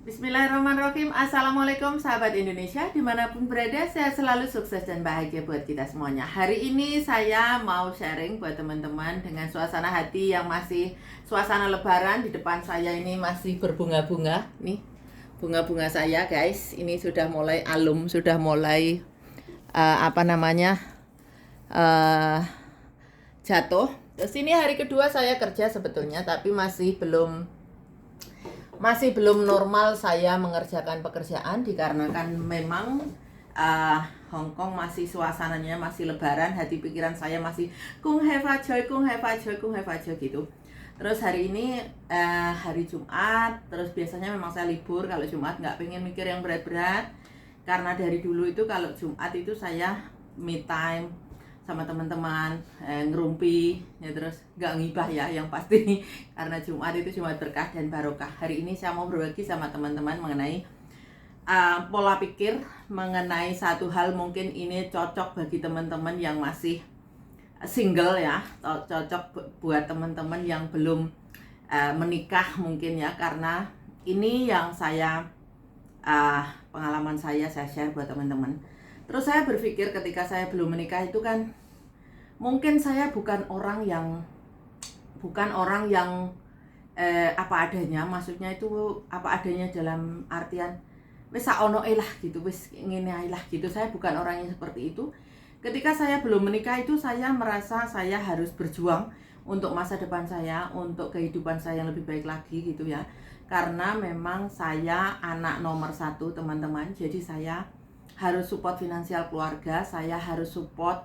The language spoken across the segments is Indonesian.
Bismillahirrahmanirrahim. Assalamualaikum sahabat Indonesia, dimanapun berada, sehat selalu, sukses dan bahagia buat kita semuanya. Hari ini saya mau sharing buat teman-teman dengan suasana hati yang masih suasana lebaran. Di depan saya ini masih berbunga-bunga. Nih, bunga-bunga saya guys, ini sudah mulai alum, sudah mulai jatuh. Terus ini hari kedua saya kerja sebetulnya, tapi masih belum normal saya mengerjakan pekerjaan dikarenakan memang Hong Kong masih suasananya masih lebaran, hati pikiran saya masih kung heva joy gitu. Terus hari ini hari Jumat, terus biasanya memang saya libur kalau Jumat, nggak pengen mikir yang berat-berat karena dari dulu itu kalau Jumat itu saya me time sama teman-teman, ngerumpi ya, terus nggak ngibah ya yang pasti karena Jumat itu Jumat berkah dan barokah. Hari ini saya mau berbagi sama teman-teman mengenai pola pikir, mengenai satu hal, mungkin ini cocok bagi teman-teman yang masih single ya, cocok buat teman-teman yang belum menikah mungkin ya, karena ini yang saya pengalaman saya share buat teman-teman. Terus saya berpikir ketika saya belum menikah itu kan mungkin saya bukan orang yang apa adanya, maksudnya itu apa adanya dalam artian wis saono lah gitu, wis ngene lah gitu. Saya bukan orang yang seperti itu. Ketika saya belum menikah itu saya merasa saya harus berjuang untuk masa depan saya, untuk kehidupan saya yang lebih baik lagi gitu ya. Karena memang saya anak nomor 1 teman-teman, jadi saya harus support finansial keluarga, saya harus support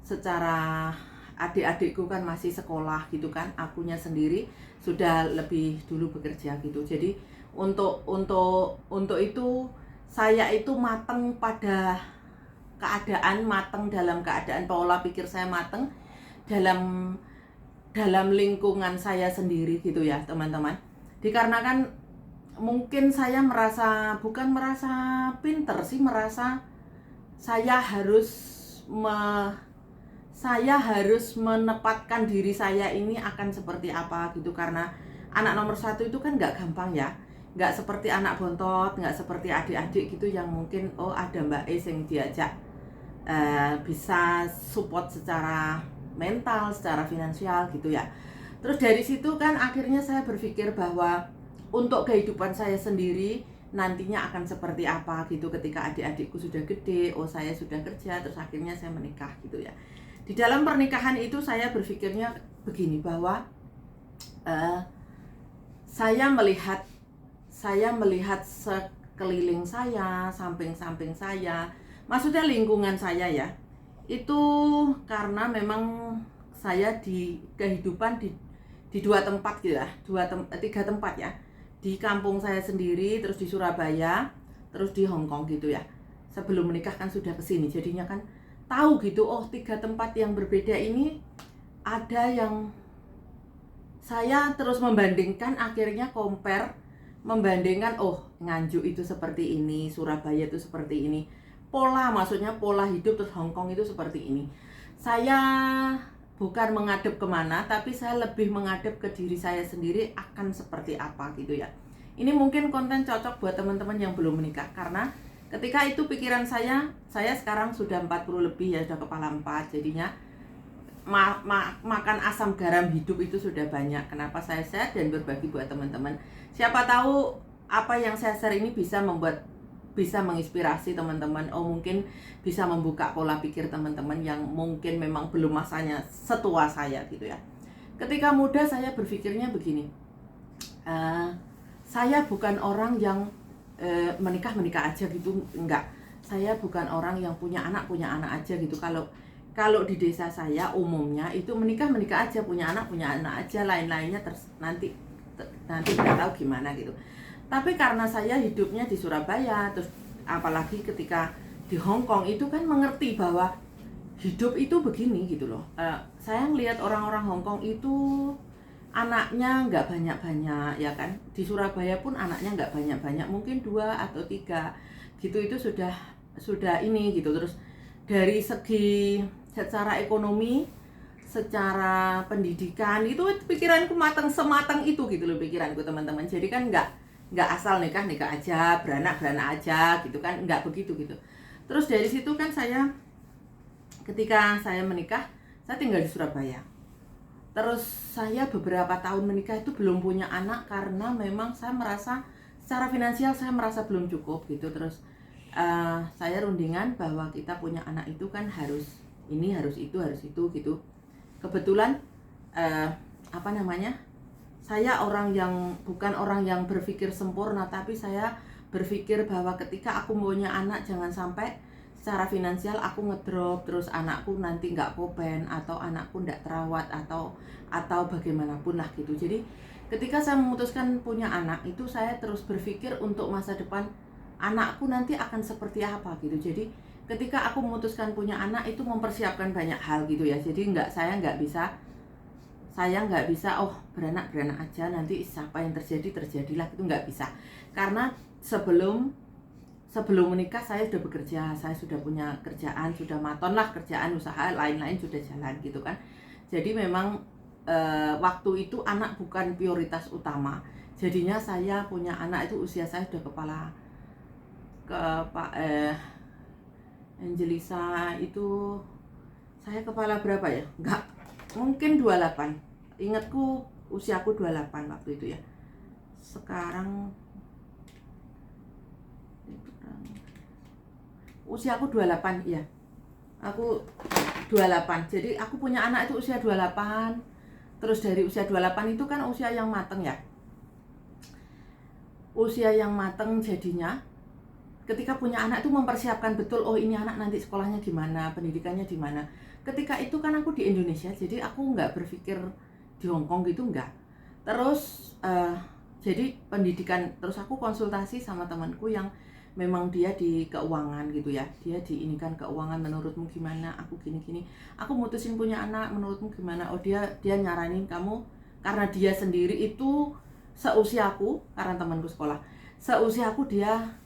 secara adik-adikku kan masih sekolah gitu kan, akunya sendiri sudah lebih dulu bekerja gitu. Jadi untuk itu saya itu mateng pada keadaan, mateng dalam keadaan pola pikir saya, mateng dalam lingkungan saya sendiri gitu ya teman-teman. Dikarenakan mungkin saya bukan merasa pinter sih, merasa saya harus menempatkan diri saya ini akan seperti apa gitu. Karena anak nomor 1 itu kan nggak gampang ya, nggak seperti anak bontot, nggak seperti adik-adik gitu yang mungkin ada Mbak Es yang diajak bisa support secara mental, secara finansial gitu ya. Terus dari situ kan akhirnya saya berpikir bahwa untuk kehidupan saya sendiri nantinya akan seperti apa gitu ketika adik-adikku sudah gede, saya sudah kerja, terus akhirnya saya menikah gitu ya. Di dalam pernikahan itu saya berpikirnya begini, bahwa saya melihat sekeliling saya, samping-samping saya, maksudnya lingkungan saya ya, itu karena memang saya di kehidupan di 2 tempat gitu ya, 3 tempat ya, di kampung saya sendiri, terus di Surabaya, terus di Hong Kong gitu ya. Sebelum menikah kan sudah kesini, jadinya kan tahu gitu, 3 tempat yang berbeda ini ada yang saya terus membandingkan, akhirnya membandingkan, Nganjuk itu seperti ini, Surabaya itu seperti ini, maksudnya pola hidup, terus Hong Kong itu seperti ini. Saya bukan menghadap kemana, tapi saya lebih menghadap ke diri saya sendiri akan seperti apa gitu ya. Ini mungkin konten cocok buat teman-teman yang belum menikah, karena ketika itu pikiran saya sekarang sudah 40 lebih ya, sudah kepala 4, jadinya makan asam garam hidup itu sudah banyak. Kenapa saya share dan berbagi buat teman-teman? Siapa tahu apa yang saya share ini bisa menginspirasi teman-teman, mungkin bisa membuka pola pikir teman-teman yang mungkin memang belum masanya setua saya gitu ya. Ketika muda saya berpikirnya begini, saya bukan orang yang menikah aja gitu, enggak. Saya bukan orang yang punya anak aja gitu. Kalau di desa saya umumnya itu menikah aja, punya anak aja, lain-lainnya nanti nggak tahu gimana gitu. Tapi karena saya hidupnya di Surabaya, terus apalagi ketika di Hong Kong itu kan mengerti bahwa hidup itu begini gitu loh. Saya ngelihat orang-orang Hong Kong itu anaknya nggak banyak-banyak ya kan. Di Surabaya pun anaknya nggak banyak-banyak, mungkin 2 atau 3 gitu, itu sudah ini gitu. Terus dari segi secara ekonomi, secara pendidikan itu pikiranku sematang itu gitu loh pikiranku teman-teman. Jadi kan nggak nggak asal nikah aja, beranak aja gitu kan, nggak begitu gitu. Terus dari situ kan ketika saya menikah, saya tinggal di Surabaya. Terus saya beberapa tahun menikah itu belum punya anak karena memang saya merasa secara finansial saya merasa belum cukup gitu. Terus saya rundingan bahwa kita punya anak itu kan harus ini, harus itu gitu. Kebetulan saya bukan orang yang berpikir sempurna, tapi saya berpikir bahwa ketika aku punya anak jangan sampai secara finansial aku ngedrop, terus anakku nanti nggak kopen atau anakku nggak terawat atau bagaimanapun lah gitu. Jadi ketika saya memutuskan punya anak itu, saya terus berpikir untuk masa depan anakku nanti akan seperti apa gitu. Jadi ketika aku memutuskan punya anak itu mempersiapkan banyak hal gitu ya. Jadi saya nggak bisa beranak aja nanti siapa yang terjadilah, itu nggak bisa. Karena sebelum menikah saya sudah bekerja, saya sudah punya kerjaan, sudah maton lah, kerjaan, usaha lain-lain sudah jalan gitu kan. Jadi memang waktu itu anak bukan prioritas utama. Jadinya saya punya anak itu usia saya sudah Angelisa itu saya kepala berapa ya? Enggak, mungkin 28. Ingatku usiaku 28 waktu itu ya. Sekarang usiaku 28 ya. Aku 28. Jadi aku punya anak itu usia 28. Terus dari usia 28 itu kan usia yang mateng ya. Usia yang mateng jadinya ketika punya anak itu mempersiapkan betul, ini anak nanti sekolahnya gimana, pendidikannya di mana. Ketika itu kan aku di Indonesia, jadi aku nggak berpikir di Hong Kong gitu, nggak. Terus jadi pendidikan, terus aku konsultasi sama temanku yang memang dia di keuangan gitu ya, dia diinikan keuangan, menurutmu gimana, aku gini, aku mutusin punya anak, menurutmu gimana. Dia nyaranin kamu, karena dia sendiri itu seusiaku, karena temanku sekolah seusiaku, dia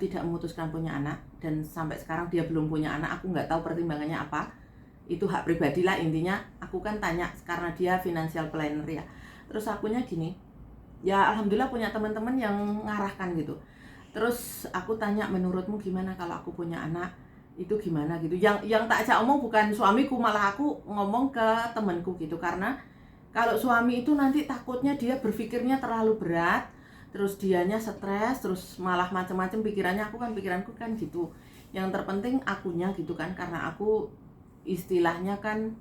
tidak memutuskan punya anak, dan sampai sekarang dia belum punya anak. Aku nggak tahu pertimbangannya apa, itu hak pribadi lah intinya. Aku kan tanya karena dia financial planner ya. Terus akunya gini, ya alhamdulillah punya teman-teman yang ngarahkan gitu. Terus aku tanya, menurutmu gimana kalau aku punya anak, itu gimana gitu. Yang tak ajak omong bukan suamiku, malah aku ngomong ke temanku gitu. Karena kalau suami itu nanti takutnya dia berpikirnya terlalu berat, terus dianya stres, terus malah macam-macam pikirannya. Pikiranku kan gitu. Yang terpenting akunya gitu kan, karena aku istilahnya kan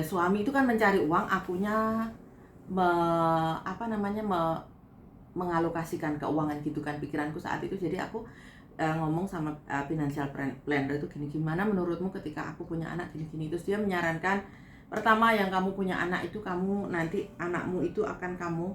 suami itu kan mencari uang, akunya mengalokasikan keuangan gitu kan, pikiranku saat itu. Jadi aku ngomong sama financial planner itu gini, gimana menurutmu ketika aku punya anak gini. Terus dia menyarankan, pertama yang kamu punya anak itu, kamu nanti anakmu itu akan kamu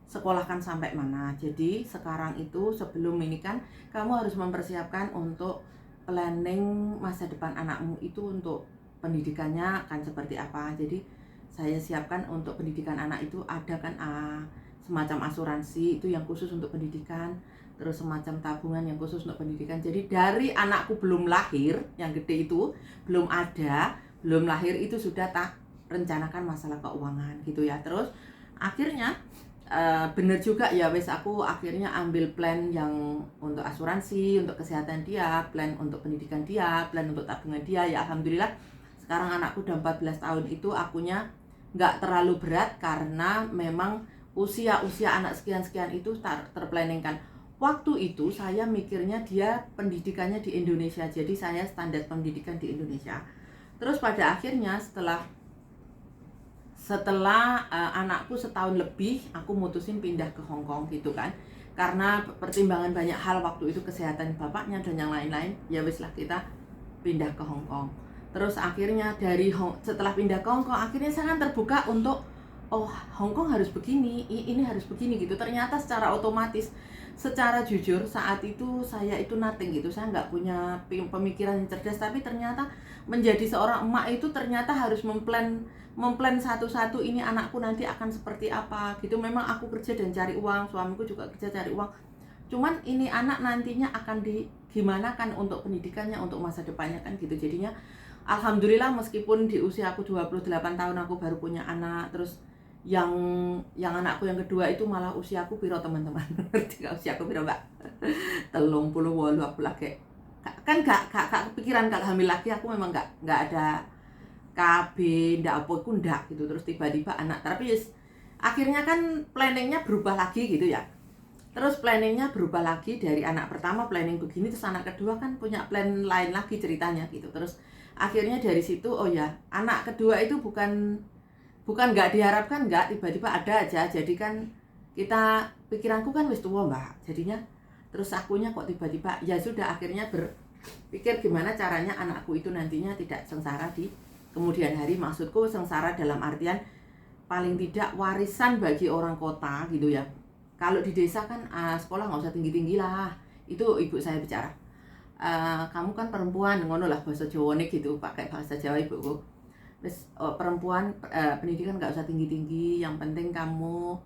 sekolahkan sampai mana. Jadi sekarang itu sebelum ini kan kamu harus mempersiapkan untuk planning masa depan anakmu itu, untuk pendidikannya akan seperti apa. Jadi saya siapkan untuk pendidikan anak itu, ada kan semacam asuransi itu yang khusus untuk pendidikan, terus semacam tabungan yang khusus untuk pendidikan. Jadi dari anakku belum lahir, yang gede itu belum lahir itu sudah tak rencanakan masalah keuangan gitu ya. Terus akhirnya bener juga ya, aku akhirnya ambil plan yang untuk asuransi, untuk kesehatan dia, plan untuk pendidikan dia, plan untuk tabungan dia. Ya alhamdulillah sekarang anakku udah 14 tahun itu akunya nggak terlalu berat, karena memang usia anak sekian itu terplanningkan. Waktu itu saya mikirnya dia pendidikannya di Indonesia, jadi saya standar pendidikan di Indonesia. Terus pada akhirnya setelah anakku setahun lebih, aku mutusin pindah ke Hong Kong gitu kan, karena pertimbangan banyak hal waktu itu, kesehatan bapaknya dan yang lain-lain. Ya wis lah, kita pindah ke Hong Kong. Terus akhirnya setelah pindah ke Hong Kong, akhirnya saya kan terbuka untuk Hong Kong harus begini, ini harus begini gitu. Ternyata secara otomatis, secara jujur saat itu saya itu nothing gitu, saya nggak punya pemikiran yang cerdas. Tapi ternyata menjadi seorang emak itu ternyata harus memplan satu-satu, ini anakku nanti akan seperti apa gitu. Memang aku kerja dan cari uang, suamiku juga kerja cari uang, cuman ini anak nantinya akan gimana kan untuk pendidikannya, untuk masa depannya kan gitu. Jadinya alhamdulillah meskipun di usia aku 28 tahun aku baru punya anak, terus yang anakku yang kedua itu malah usiaku piro teman-teman. Ngerti gak usiaku piro Mbak? 38 aku lagi kan gak kepikiran kalau hamil lagi. Aku memang gak ada KB ndak apa aku ndak gitu. Terus tiba-tiba anak, tapi akhirnya kan planningnya berubah lagi gitu ya. Terus planningnya berubah lagi dari anak pertama planning begini, terus anak kedua kan punya plan lain lagi ceritanya gitu. Terus akhirnya dari situ oh ya anak kedua itu bukan nggak diharapkan, nggak, tiba-tiba ada aja. Jadi kan kita, pikiranku kan wis tua Mbak, jadinya terus akunya kok tiba-tiba ya sudah, akhirnya berpikir gimana caranya anakku itu nantinya tidak sengsara di kemudian hari. Maksudku sengsara dalam artian paling tidak warisan bagi orang kota gitu ya. Kalau di desa kan sekolah nggak usah tinggi-tinggi lah, itu ibu saya bicara. Kamu kan perempuan, ngono lah bahasa Jawa nih gitu, pakai bahasa Jawa ibuku. Terus perempuan pendidikan nggak usah tinggi-tinggi, yang penting kamu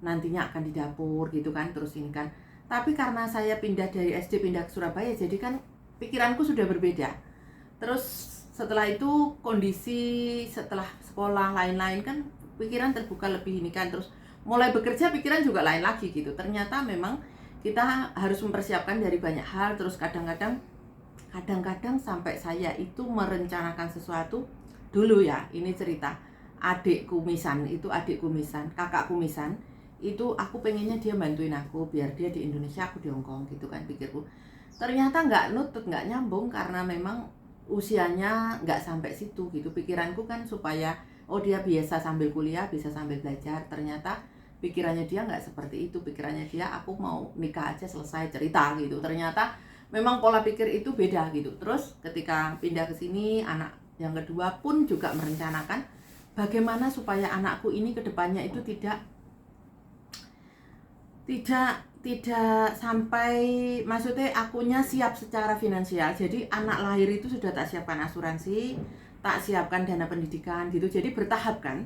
nantinya akan di dapur gitu kan. Terus ini kan, tapi karena saya pindah dari SD pindah ke Surabaya, jadi kan pikiranku sudah berbeda. Terus setelah itu kondisi setelah sekolah lain-lain kan pikiran terbuka lebih ini kan. Terus mulai bekerja pikiran juga lain lagi gitu. Ternyata memang kita harus mempersiapkan dari banyak hal. Terus kadang-kadang sampai saya itu merencanakan sesuatu dulu ya. Ini cerita adikku misan, kakakku misan itu, aku pengennya dia bantuin aku biar dia di Indonesia, aku di Hongkong gitu kan pikirku. Ternyata nggak nutut, nggak nyambung, karena memang usianya nggak sampai situ gitu. Pikiranku kan supaya oh dia biasa sambil kuliah, bisa sambil belajar. Ternyata pikirannya dia nggak seperti itu. Pikirannya dia aku mau nikah aja selesai cerita gitu. Ternyata memang pola pikir itu beda gitu. Terus ketika pindah ke sini, anak yang kedua pun juga merencanakan bagaimana supaya anakku ini kedepannya itu tidak sampai, maksudnya akunya siap secara finansial. Jadi anak lahir itu sudah tak siapkan asuransi, tak siapkan dana pendidikan gitu. Jadi bertahap kan.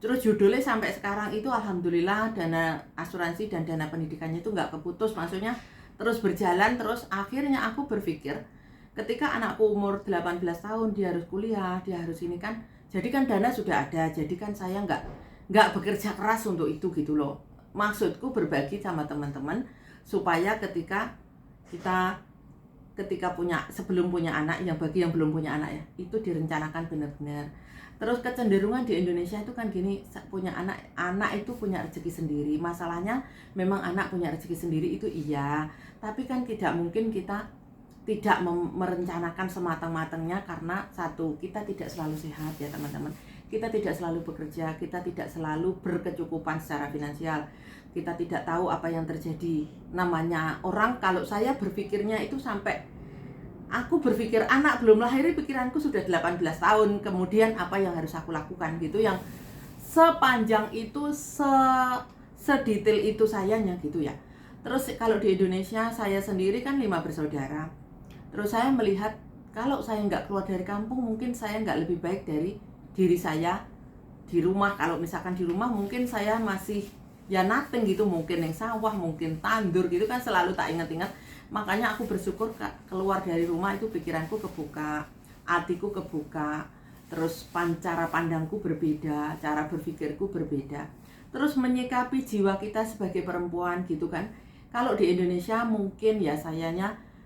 Terus judulnya sampai sekarang itu alhamdulillah dana asuransi dan dana pendidikannya itu nggak keputus, maksudnya terus berjalan. Terus akhirnya aku berpikir ketika anakku umur 18 tahun dia harus kuliah, dia harus ini kan. Jadi kan dana sudah ada, jadi kan saya nggak bekerja keras untuk itu gitu loh. Maksudku berbagi sama teman-teman supaya ketika sebelum punya anak, yang bagi yang belum punya anak ya, itu direncanakan benar-benar. Terus kecenderungan di Indonesia itu kan gini, punya anak itu punya rezeki sendiri. Masalahnya memang anak punya rezeki sendiri itu iya, tapi kan tidak mungkin kita tidak merencanakan sematang-matangnya, karena satu, kita tidak selalu sehat ya teman-teman. Kita tidak selalu bekerja, kita tidak selalu berkecukupan secara finansial. Kita tidak tahu apa yang terjadi. Namanya orang, kalau saya berpikirnya itu sampai aku berpikir anak belum lahir, pikiranku sudah 18 tahun. Kemudian apa yang harus aku lakukan gitu, yang sepanjang itu, sedetail itu sayanya gitu ya. Terus kalau di Indonesia, saya sendiri kan 5 bersaudara. Terus saya melihat kalau saya nggak keluar dari kampung, mungkin saya nggak lebih baik dari diri saya di rumah. Kalau misalkan di rumah mungkin saya masih ya nothing gitu, mungkin yang sawah, mungkin tandur gitu kan, selalu tak ingat-ingat. Makanya aku bersyukur keluar dari rumah itu pikiranku kebuka, hatiku kebuka, terus cara pandangku berbeda, cara berpikirku berbeda. Terus menyikapi jiwa kita sebagai perempuan gitu kan. Kalau di Indonesia mungkin ya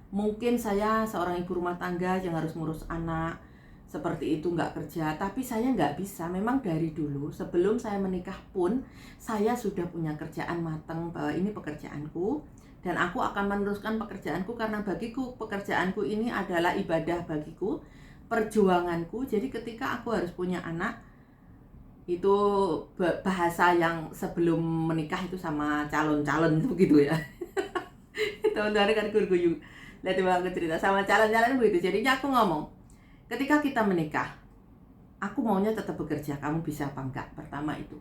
mungkin saya seorang ibu rumah tangga yang harus ngurus anak, seperti itu, nggak kerja. Tapi saya nggak bisa, memang dari dulu sebelum saya menikah pun saya sudah punya kerjaan matang, bahwa ini pekerjaanku dan aku akan meneruskan pekerjaanku, karena bagiku pekerjaanku ini adalah ibadah bagiku, perjuanganku. Jadi ketika aku harus punya anak, itu bahasa yang sebelum menikah itu sama calon-calon itu gitu ya. Teman-teman kan guyu-guyu. Lihat aku cerita sama calon-calon begitu. Jadinya aku ngomong, ketika kita menikah, aku maunya tetap bekerja, kamu bisa apa enggak? Pertama itu.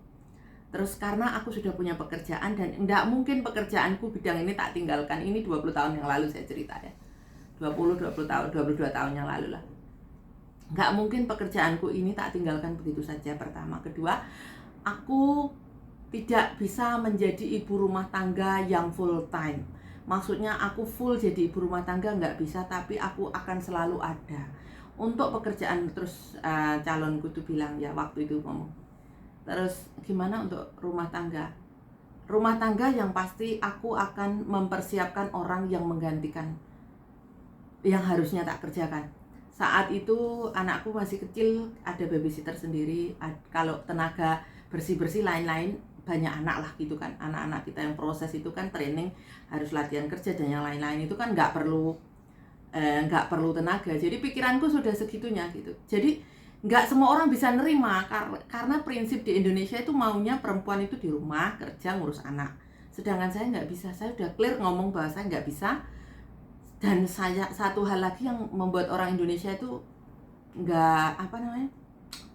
Terus karena aku sudah punya pekerjaan dan enggak mungkin pekerjaanku bidang ini tak tinggalkan. Ini 20 tahun yang lalu saya cerita ya. 22 tahun yang lalu lah. Enggak mungkin pekerjaanku ini tak tinggalkan begitu saja, pertama. Kedua, aku tidak bisa menjadi ibu rumah tangga yang full time. Maksudnya aku full jadi ibu rumah tangga nggak bisa, tapi aku akan selalu ada. untuk pekerjaan. Terus calonku tuh bilang ya waktu itu ngomong, terus gimana untuk rumah tangga? Rumah tangga yang pasti aku akan mempersiapkan orang yang menggantikan yang harusnya tak kerjakan. Saat itu anakku masih kecil, ada babysitter sendiri. Kalau tenaga bersih-bersih lain-lain banyak anak lah gitu kan. Anak-anak kita yang proses itu kan training, harus latihan kerja dan yang lain-lain itu kan nggak perlu tenaga. Jadi pikiranku sudah segitunya gitu. Jadi nggak semua orang bisa nerima karena prinsip di Indonesia itu maunya perempuan itu di rumah kerja ngurus anak. Sedangkan saya nggak bisa. Saya udah clear ngomong bahwa saya nggak bisa. Dan saya satu hal lagi yang membuat orang Indonesia itu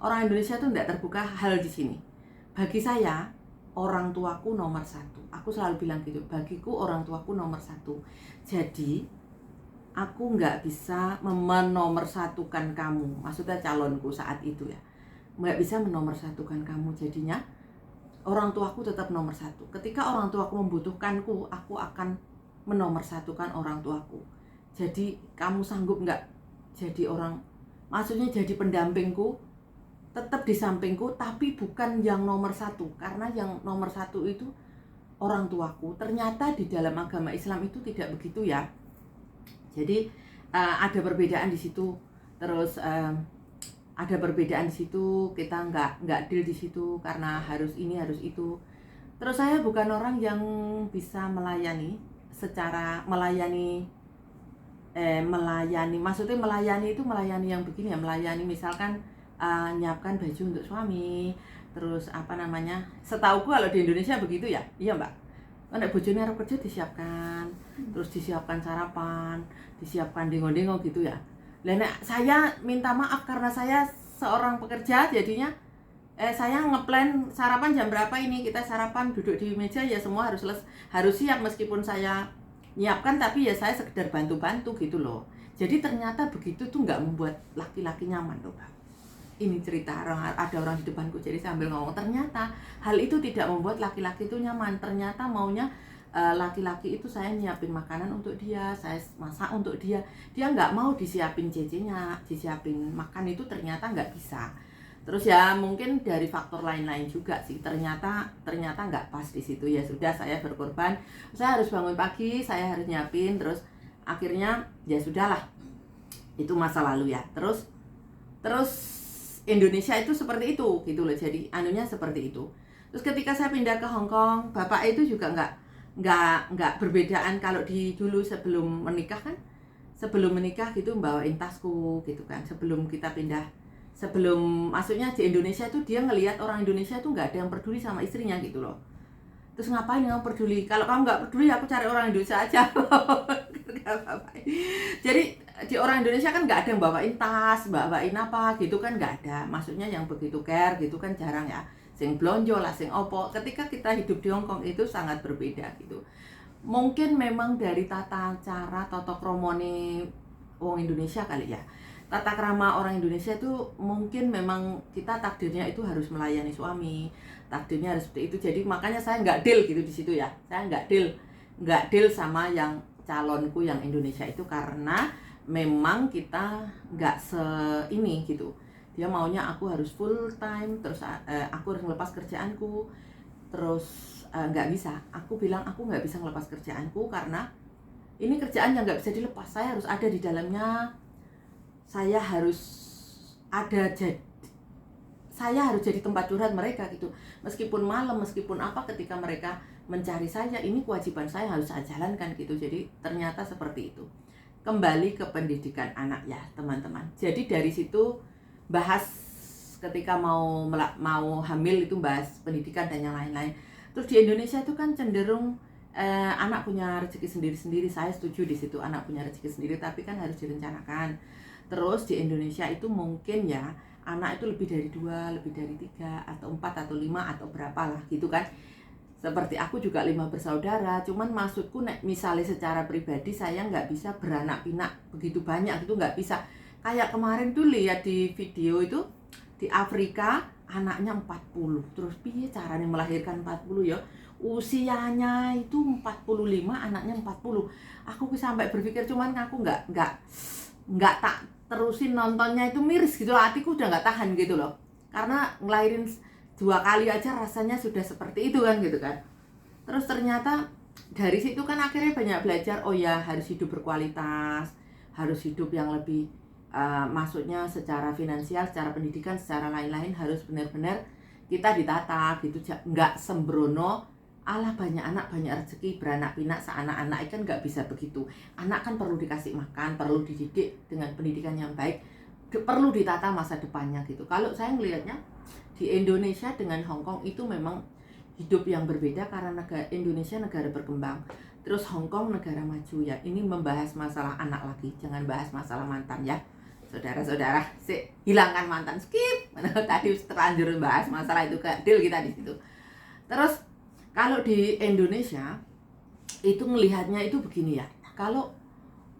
orang Indonesia itu nggak terbuka hal di sini. Bagi saya orang tuaku nomor satu. Aku selalu bilang gitu. Bagiku orang tuaku nomor satu. Jadi aku nggak bisa menomorsatukan kamu, maksudnya calonku saat itu ya, nggak bisa menomorsatukan kamu. Jadinya orang tuaku tetap nomor satu. Ketika orang tuaku membutuhkanku, aku akan menomorsatukan orang tuaku. Jadi kamu sanggup nggak jadi maksudnya jadi pendampingku, tetap di sampingku, tapi bukan yang nomor satu. Karena yang nomor satu itu orang tuaku. Ternyata di dalam agama Islam itu tidak begitu ya. Jadi ada perbedaan di situ. Terus ada perbedaan di situ. Kita nggak deal di situ karena harus ini harus itu. Terus saya bukan orang yang bisa melayani maksudnya melayani itu melayani yang begini ya, melayani misalkan nyiapkan baju untuk suami. Terus setauku kalau di Indonesia begitu ya, iya mbak. Nek bojone arep kerja disiapkan, terus disiapkan sarapan, disiapkan dengo-dengo gitu ya. Lah nek saya minta maaf karena saya seorang pekerja, jadinya saya ngeplan sarapan jam berapa ini, kita sarapan duduk di meja ya, semua harus siap meskipun saya nyiapkan, tapi ya saya sekedar bantu-bantu gitu loh. Jadi ternyata begitu tuh nggak membuat laki-laki nyaman loh Pak. Ini cerita ada orang di depanku, jadi sambil ngomong, ternyata hal itu tidak membuat laki-laki itu nyaman. Ternyata maunya laki-laki itu saya nyiapin makanan untuk dia, saya masak untuk dia nggak mau disiapin JJ-nya, disiapin makan itu ternyata nggak bisa. Terus ya mungkin dari faktor lain-lain juga sih, ternyata nggak pas di situ. Ya sudah, saya berkorban, saya harus bangun pagi, saya harus nyiapin, terus akhirnya ya sudahlah, itu masa lalu ya. Terus Indonesia itu seperti itu gitu loh, jadi anunya seperti itu. Terus ketika saya pindah ke Hong Kong, bapak itu juga nggak berbedaan. Kalau dulu sebelum menikah gitu bawain tasku gitu kan, maksudnya di Indonesia itu dia ngelihat orang Indonesia itu nggak ada yang peduli sama istrinya gitu loh. Terus ngapain kamu peduli? Kalau kamu nggak peduli, aku cari orang Indonesia aja. Jadi di orang Indonesia kan nggak ada yang bawain tas, bawain apa gitu kan, nggak ada. Maksudnya yang begitu care gitu kan jarang ya. Sing blonjo lah, sing opo. Ketika kita hidup di Hong Kong itu sangat berbeda gitu. Mungkin memang dari tata cara, tata kromone wong Indonesia kali ya. Tata krama orang Indonesia itu mungkin memang kita takdirnya itu harus melayani suami. Takdirnya harus seperti itu. Jadi makanya saya nggak deal gitu di situ ya. Saya nggak deal sama yang calonku yang Indonesia itu karena memang kita nggak ini gitu. Dia maunya aku harus full time, terus aku harus ngelepas kerjaanku, terus nggak bisa. Aku bilang aku nggak bisa ngelepas kerjaanku karena ini kerjaan yang nggak bisa dilepas. Saya harus ada di dalamnya. Saya harus jadi tempat curhat mereka gitu. Meskipun malam, meskipun apa, ketika mereka mencari saya, ini kewajiban saya, harus saya jalankan gitu. Jadi ternyata seperti itu. Kembali ke pendidikan anak ya teman-teman. Jadi dari situ bahas ketika mau hamil itu bahas pendidikan dan yang lain-lain. Terus di Indonesia itu kan cenderung anak punya rezeki sendiri-sendiri. Saya setuju di situ, anak punya rezeki sendiri, tapi kan harus direncanakan. Terus di Indonesia itu mungkin ya anak itu lebih dari 2, lebih dari 3 atau 4 atau 5 atau berapa lah gitu kan. Seperti aku juga 5 bersaudara, cuman maksudku misalnya secara pribadi saya nggak bisa beranak pinak begitu banyak gitu, nggak bisa. Kayak kemarin tuh lihat di video itu di Afrika anaknya 40, terus piye caranya melahirkan 40 ya, usianya itu 45, anaknya 40. Aku sampai berpikir, cuman aku nggak terusin nontonnya itu miris gitu loh, hatiku udah nggak tahan gitu loh, karena ngelahirin 2 kali aja rasanya sudah seperti itu kan gitu kan. Terus ternyata dari situ kan akhirnya banyak belajar, oh ya harus hidup berkualitas, harus hidup yang lebih maksudnya secara finansial, secara pendidikan, secara lain-lain harus benar-benar kita ditata gitu, nggak sembrono alah banyak anak banyak rezeki beranak pinak seanak-anak kan nggak bisa begitu. Anak kan perlu dikasih makan, perlu dididik dengan pendidikan yang baik, perlu ditata masa depannya gitu. Kalau saya melihatnya di Indonesia dengan Hong Kong itu memang hidup yang berbeda karena Indonesia negara berkembang, terus Hong Kong negara maju ya. Ini membahas masalah anak lagi, jangan bahas masalah mantan ya. Saudara-saudara, hilangkan mantan, skip. Tadi terlanjur bahas masalah itu, ke deal kita di situ. Terus kalau di Indonesia itu melihatnya itu begini ya. Kalau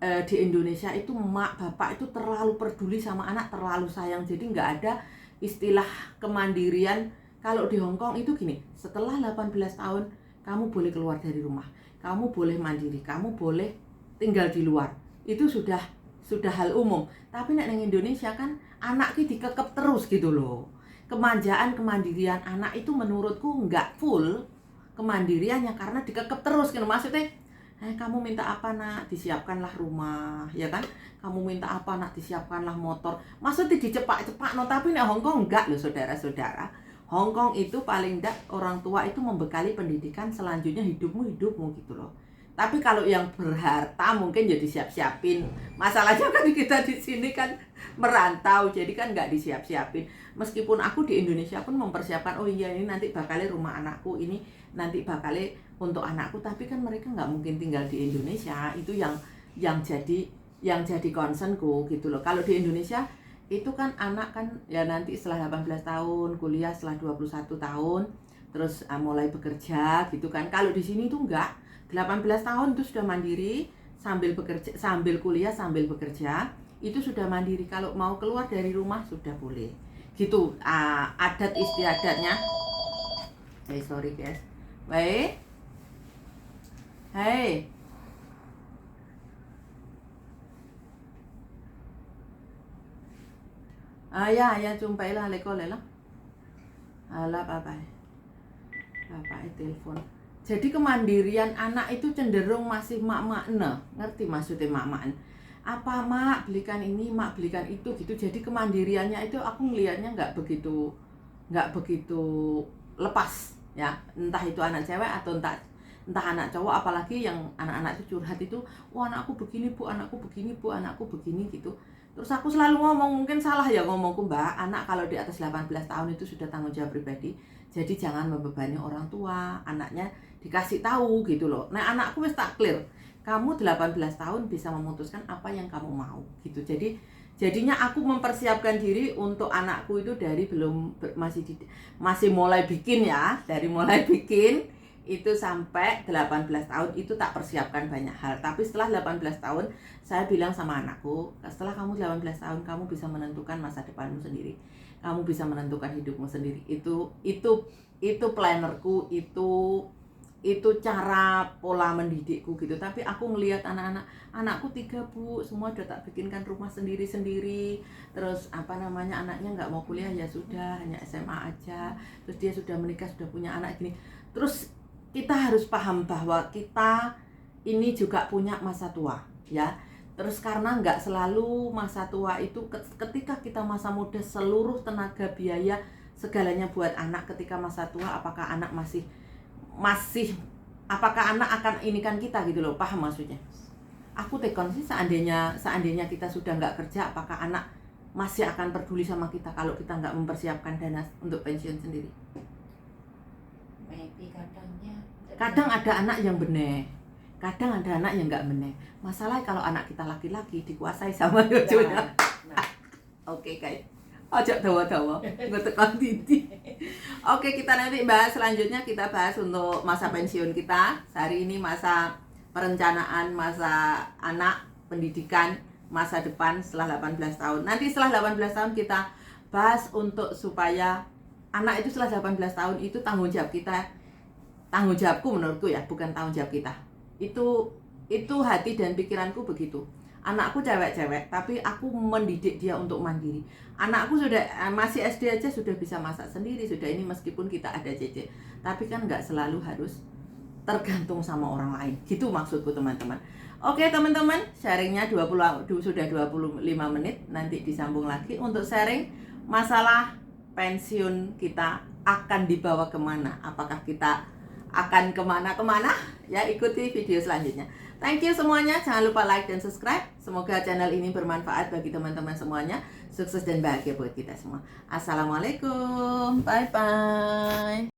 di Indonesia itu mak bapak itu terlalu peduli sama anak, terlalu sayang. Jadi nggak ada istilah kemandirian. Kalau di Hong Kong itu gini, setelah 18 tahun kamu boleh keluar dari rumah, kamu boleh mandiri, kamu boleh tinggal di luar. Itu sudah hal umum. Tapi nek neng Indonesia kan anak ki dikekep terus gitu loh. Kemanjaan, kemandirian anak itu menurutku nggak full kemandiriannya karena dikekep terus gitu. Maksudnya kamu minta apa nak, disiapkanlah rumah ya kan, kamu minta apa nak, disiapkanlah motor. Maksudnya dicepak-cepak no. Tapi nek Hong Kong enggak loh saudara-saudara. Hong Kong itu paling enggak orang tua itu membekali pendidikan, selanjutnya hidupmu gitu loh. Tapi kalau yang berharta mungkin jadi siap-siapin. Masalahnya kan kita di sini kan merantau, jadi kan nggak disiap-siapin. Meskipun aku di Indonesia pun mempersiapkan, oh iya ini nanti bakalnya rumah anakku, ini nanti bakalnya untuk anakku. Tapi kan mereka nggak mungkin tinggal di Indonesia. Itu yang jadi concernku gitu loh. Kalau di Indonesia itu kan anak kan ya nanti setelah 18 tahun kuliah, setelah 21 tahun terus mulai bekerja gitu kan. Kalau di sini tuh enggak, 18 tahun itu sudah mandiri, sambil bekerja, sambil kuliah, sambil bekerja, itu sudah mandiri. Kalau mau keluar dari rumah sudah boleh. Gitu adat istiadatnya. Sorry guys. Baik. Hai. Ya jumpai lah leko lela. Alah bye. Bapak telepon. Jadi kemandirian anak itu cenderung masih mak-makne. Ngerti maksudnya mak-makne? Apa mak belikan ini, mak belikan itu gitu. Jadi kemandiriannya itu aku ngelihatnya nggak begitu lepas ya. Entah itu anak cewek atau entah anak cowok, apalagi yang anak-anak itu curhat itu, wah anakku begini bu, anakku begini bu, anakku begini gitu. Terus aku selalu ngomong, mungkin salah ya ngomongku mbak, anak kalau di atas 18 tahun itu sudah tanggung jawab pribadi. Jadi jangan membebani orang tua, anaknya dikasih tahu gitu loh. Nah anakku wis tak clear, kamu 18 tahun bisa memutuskan apa yang kamu mau gitu. Jadinya aku mempersiapkan diri untuk anakku itu dari masih mulai bikin ya, dari mulai bikin itu sampai 18 tahun itu tak persiapkan banyak hal. Tapi setelah 18 tahun saya bilang sama anakku, setelah kamu 18 tahun kamu bisa menentukan masa depanmu sendiri, kamu bisa menentukan hidupmu sendiri. Itu plannerku, itu cara pola mendidikku gitu. Tapi aku ngelihat anakku 3 bu, semua udah tak bikinkan rumah sendiri-sendiri. Terus anaknya nggak mau kuliah ya sudah, hanya SMA aja. Terus dia sudah menikah, sudah punya anak gini. Terus kita harus paham bahwa kita ini juga punya masa tua ya. Terus karena nggak selalu masa tua itu, ketika kita masa muda seluruh tenaga biaya segalanya buat anak, ketika masa tua apakah anak masih apakah anak akan inikan kita gitu loh, paham maksudnya? Aku tekon sih seandainya kita sudah nggak kerja, apakah anak masih akan peduli sama kita kalau kita nggak mempersiapkan dana untuk pensiun sendiri? Kadang ada anak yang bener, kadang ada anak yang nggak bener. Masalahnya kalau anak kita laki-laki dikuasai sama cucunya. Oke guys, ojo dawa-dawa, nggak tekan titi. Oke, kita nanti bahas selanjutnya, kita bahas untuk masa pensiun kita. Hari ini masa perencanaan, masa anak, pendidikan, masa depan setelah 18 tahun. Nanti setelah 18 tahun kita bahas untuk supaya anak itu setelah 18 tahun itu tanggung jawab kita. Tanggung jawabku menurutku ya, bukan tanggung jawab kita. Itu hati dan pikiranku begitu. Anakku cewek-cewek, tapi aku mendidik dia untuk mandiri. Anakku sudah masih SD aja sudah bisa masak sendiri, sudah ini meskipun kita ada cece. Tapi kan nggak selalu harus tergantung sama orang lain. Gitu maksudku teman-teman. Oke teman-teman, sharingnya sudah 25 menit. Nanti disambung lagi untuk sharing masalah pensiun kita akan dibawa kemana. Apakah kita akan kemana-kemana? Ya, ikuti video selanjutnya. Thank you semuanya, jangan lupa like dan subscribe. Semoga channel ini bermanfaat bagi teman-teman semuanya. Sukses dan bahagia buat kita semua. Assalamualaikum, bye-bye.